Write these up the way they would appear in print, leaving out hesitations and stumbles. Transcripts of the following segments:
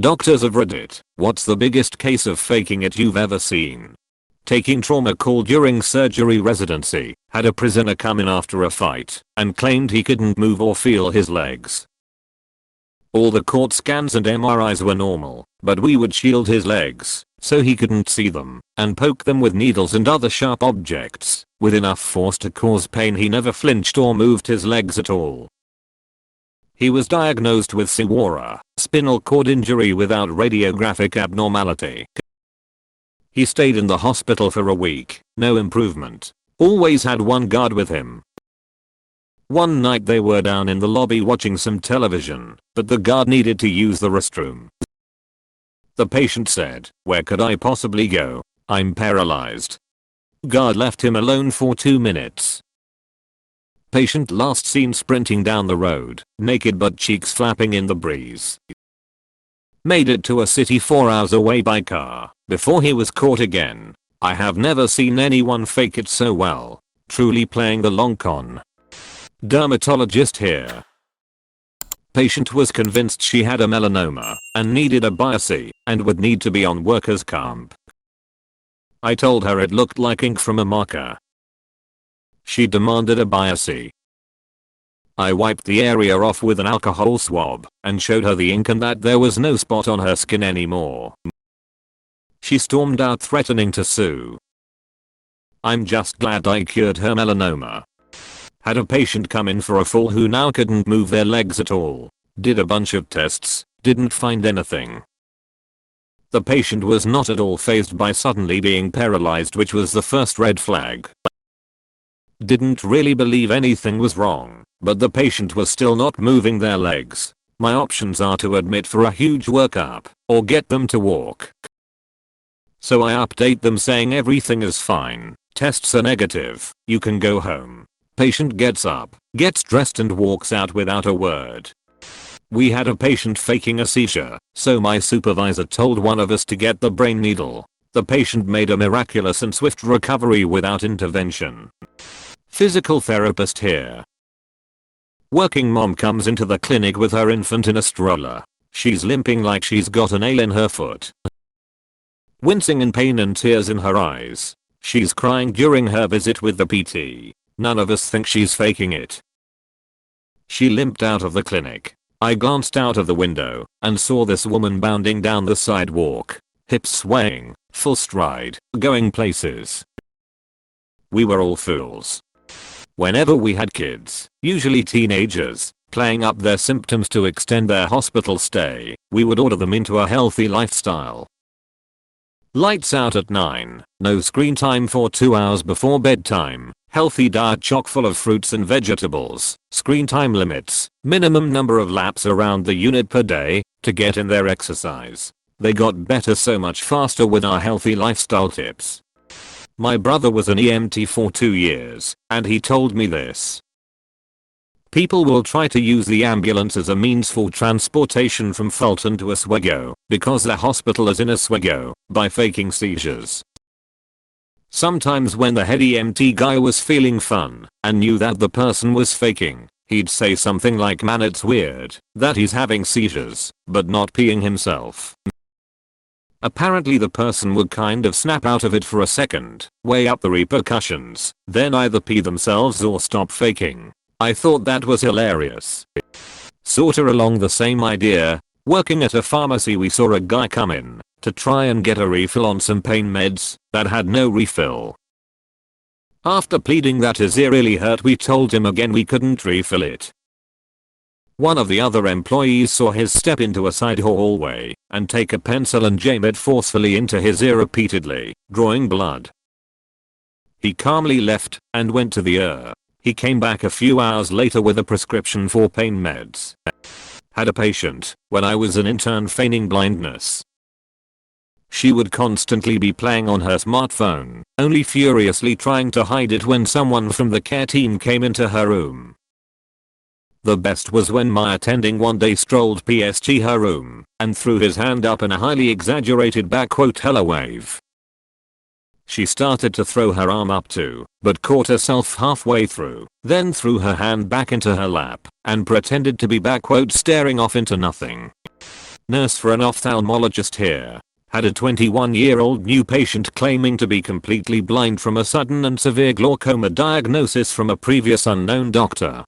Doctors of Reddit, what's the biggest case of faking it you've ever seen? Taking trauma call during surgery residency, had a prisoner come in after a fight and claimed he couldn't move or feel his legs. All the CT scans and MRIs were normal, but we would shield his legs so he couldn't see them and poke them with needles and other sharp objects with enough force to cause pain. He never flinched or moved his legs at all. He was diagnosed with SIWORA, spinal cord injury without radiographic abnormality. He stayed in the hospital for a week, no improvement. Always had one guard with him. One night they were down in the lobby watching some television, but the guard needed to use the restroom. The patient said, "Where could I possibly go? I'm paralyzed." Guard left him alone for 2 minutes. Patient last seen sprinting down the road, naked butt cheeks flapping in the breeze. Made it to a city 4 hours away by car before he was caught again. I have never seen anyone fake it so well. Truly playing the long con. Dermatologist here. Patient was convinced she had a melanoma and needed a biopsy and would need to be on workers' comp. I told her it looked like ink from a marker. She demanded a biopsy. I wiped the area off with an alcohol swab and showed her the ink and that there was no spot on her skin anymore. She stormed out threatening to sue. I'm just glad I cured her melanoma. Had a patient come in for a fall who now couldn't move their legs at all. Did a bunch of tests, didn't find anything. The patient was not at all fazed by suddenly being paralyzed, which was the first red flag. Didn't really believe anything was wrong, but the patient was still not moving their legs. My options are to admit for a huge workup or get them to walk. So I update them saying everything is fine, tests are negative, you can go home. Patient gets up, gets dressed and walks out without a word. We had a patient faking a seizure, so my supervisor told one of us to get the brain needle. The patient made a miraculous and swift recovery without intervention. Physical therapist here. Working mom comes into the clinic with her infant in a stroller. She's limping like she's got a nail in her foot. Wincing in pain and tears in her eyes. She's crying during her visit with the PT. None of us think she's faking it. She limped out of the clinic. I glanced out of the window and saw this woman bounding down the sidewalk. Hips swaying, full stride, going places. We were all fools. Whenever we had kids, usually teenagers, playing up their symptoms to extend their hospital stay, we would order them into a healthy lifestyle. Lights out at 9, no screen time for 2 hours before bedtime, healthy diet chock full of fruits and vegetables, screen time limits, minimum number of laps around the unit per day to get in their exercise. They got better so much faster with our healthy lifestyle tips. My brother was an EMT for 2 years, and he told me this. People will try to use the ambulance as a means for transportation from Fulton to Oswego, because the hospital is in Oswego, by faking seizures. Sometimes when the head EMT guy was feeling fun, and knew that the person was faking, he'd say something like, "Man, it's weird that he's having seizures, but not peeing himself." Apparently the person would kind of snap out of it for a second, weigh up the repercussions, then either pee themselves or stop faking. I thought that was hilarious. Sorta along the same idea, working at a pharmacy we saw a guy come in to try and get a refill on some pain meds that had no refill. After pleading that his ear really hurt, we told him again we couldn't refill it. One of the other employees saw his step into a side hallway and take a pencil and jam it forcefully into his ear repeatedly, drawing blood. He calmly left and went to the ER. He came back a few hours later with a prescription for pain meds. Had a patient when I was an intern feigning blindness. She would constantly be playing on her smartphone, only furiously trying to hide it when someone from the care team came into her room. The best was when my attending one day strolled past her room and threw his hand up in a highly exaggerated "hello wave." She started to throw her arm up too, but caught herself halfway through, then threw her hand back into her lap and pretended to be "staring off into nothing." Nurse for an ophthalmologist here. Had a 21-year-old new patient claiming to be completely blind from a sudden and severe glaucoma diagnosis from a previous unknown doctor.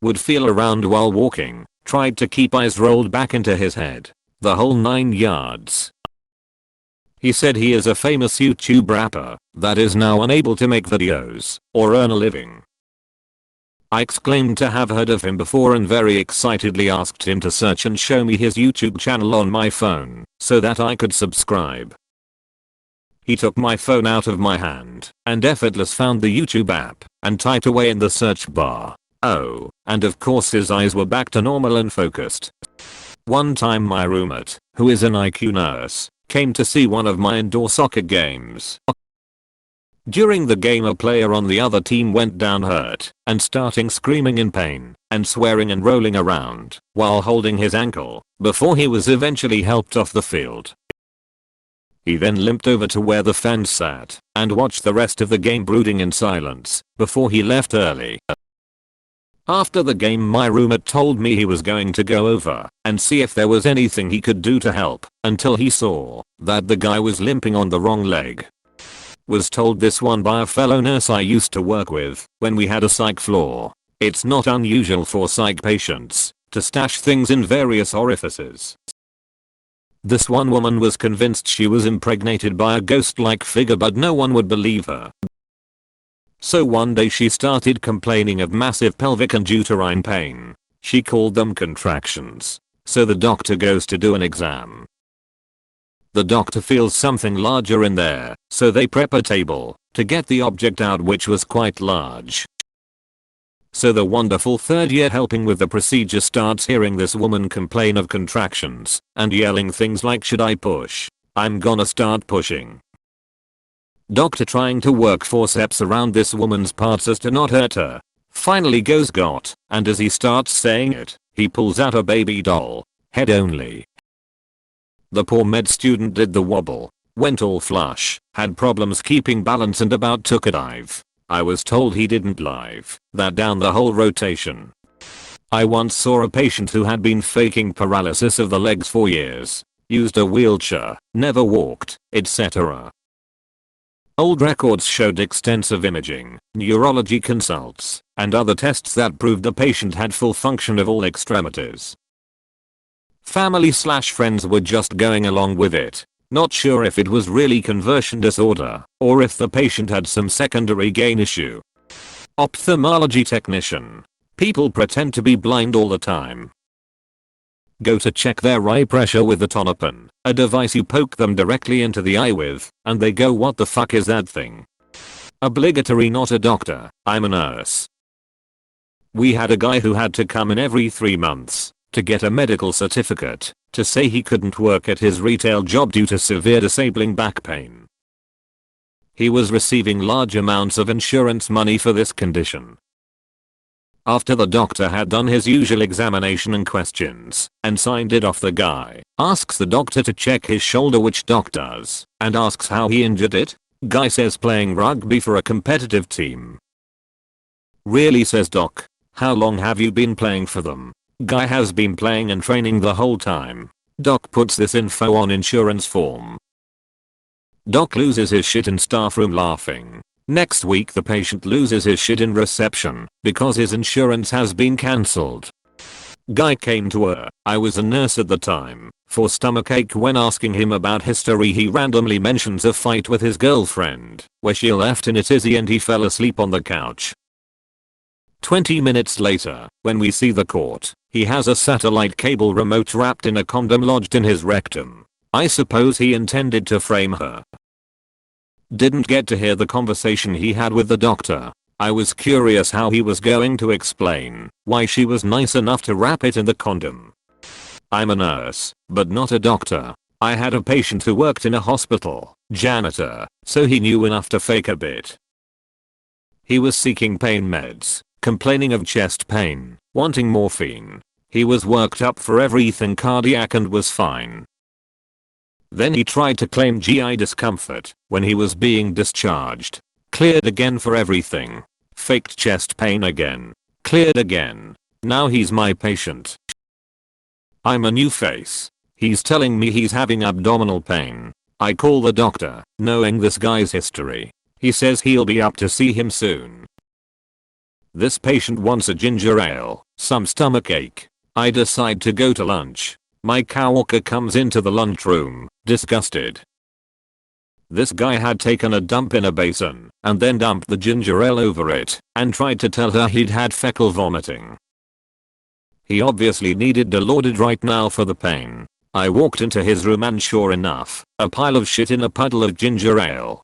Would feel around while walking, tried to keep eyes rolled back into his head. The whole 9 yards. He said he is a famous YouTube rapper that is now unable to make videos or earn a living. I exclaimed to have heard of him before and very excitedly asked him to search and show me his YouTube channel on my phone so that I could subscribe. He took my phone out of my hand and effortless found the YouTube app and typed away in the search bar. Oh, and of course his eyes were back to normal and focused. One time my roommate, who is an IQ nurse, came to see one of my indoor soccer games. During the game a player on the other team went down hurt and starting screaming in pain and swearing and rolling around while holding his ankle before he was eventually helped off the field. He then limped over to where the fans sat and watched the rest of the game brooding in silence before he left early. After the game my roommate told me he was going to go over and see if there was anything he could do to help until he saw that the guy was limping on the wrong leg. Was told this one by a fellow nurse I used to work with when we had a psych floor. It's not unusual for psych patients to stash things in various orifices. This one woman was convinced she was impregnated by a ghost-like figure but no one would believe her. So one day she started complaining of massive pelvic and uterine pain. She called them contractions. So the doctor goes to do an exam. The doctor feels something larger in there, so they prep a table to get the object out which was quite large. So the wonderful third year helping with the procedure starts hearing this woman complain of contractions and yelling things like should I push? I'm gonna start pushing. Doctor trying to work forceps around this woman's parts as to not hurt her. Finally goes got, and as he starts saying it, he pulls out a baby doll, head only. The poor med student did the wobble, went all flush, had problems keeping balance and about took a dive. I was told he didn't live that down the whole rotation. I once saw a patient who had been faking paralysis of the legs for years, used a wheelchair, never walked, etc. Old records showed extensive imaging, neurology consults, and other tests that proved the patient had full function of all extremities. Family/friends were just going along with it, not sure if it was really conversion disorder or if the patient had some secondary gain issue. Ophthalmology technician. People pretend to be blind all the time. Go to check their eye pressure with the Tonopin, a device you poke them directly into the eye with, and they go what the fuck is that thing? Obligatory not a doctor, I'm a nurse. We had a guy who had to come in every 3 months to get a medical certificate to say he couldn't work at his retail job due to severe disabling back pain. He was receiving large amounts of insurance money for this condition. After the doctor had done his usual examination and questions and signed it off, the guy asks the doctor to check his shoulder, which doc does, and asks how he injured it. Guy says playing rugby for a competitive team. Really, says doc. How long have you been playing for them? Guy has been playing and training the whole time. Doc puts this info on insurance form. Doc loses his shit in staff room laughing. Next week the patient loses his shit in reception because his insurance has been cancelled. Guy came to her, I was a nurse at the time, for stomachache. When asking him about history he randomly mentions a fight with his girlfriend where she left in a tizzy and he fell asleep on the couch. 20 minutes later, when we see the court, he has a satellite cable remote wrapped in a condom lodged in his rectum. I suppose he intended to frame her. Didn't get to hear the conversation he had with the doctor. I was curious how he was going to explain why she was nice enough to wrap it in the condom. I'm a nurse, but not a doctor. I had a patient who worked in a hospital, janitor, so he knew enough to fake a bit. He was seeking pain meds, complaining of chest pain, wanting morphine. He was worked up for everything cardiac and was fine. Then he tried to claim GI discomfort when he was being discharged. Cleared again for everything. Faked chest pain again. Cleared again. Now he's my patient. I'm a new face. He's telling me he's having abdominal pain. I call the doctor, knowing this guy's history. He says he'll be up to see him soon. This patient wants a ginger ale, some stomach ache. I decide to go to lunch. My coworker comes into the lunchroom, disgusted. This guy had taken a dump in a basin and then dumped the ginger ale over it and tried to tell her he'd had fecal vomiting. He obviously needed Dilaudid right now for the pain. I walked into his room and sure enough, a pile of shit in a puddle of ginger ale.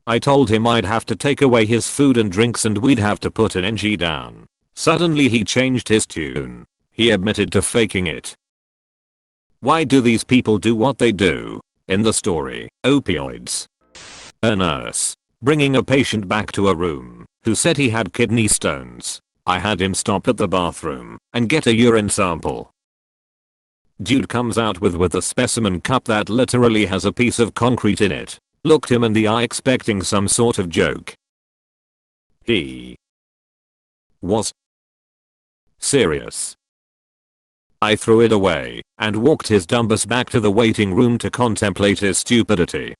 I told him I'd have to take away his food and drinks and we'd have to put an NG down. Suddenly he changed his tune. He admitted to faking it. Why do these people do what they do? In the story, opioids. A nurse bringing a patient back to a room who said he had kidney stones. I had him stop at the bathroom and get a urine sample. Dude comes out with a specimen cup that literally has a piece of concrete in it. Looked him in the eye expecting some sort of joke. He was serious. I threw it away and walked his dumbass back to the waiting room to contemplate his stupidity.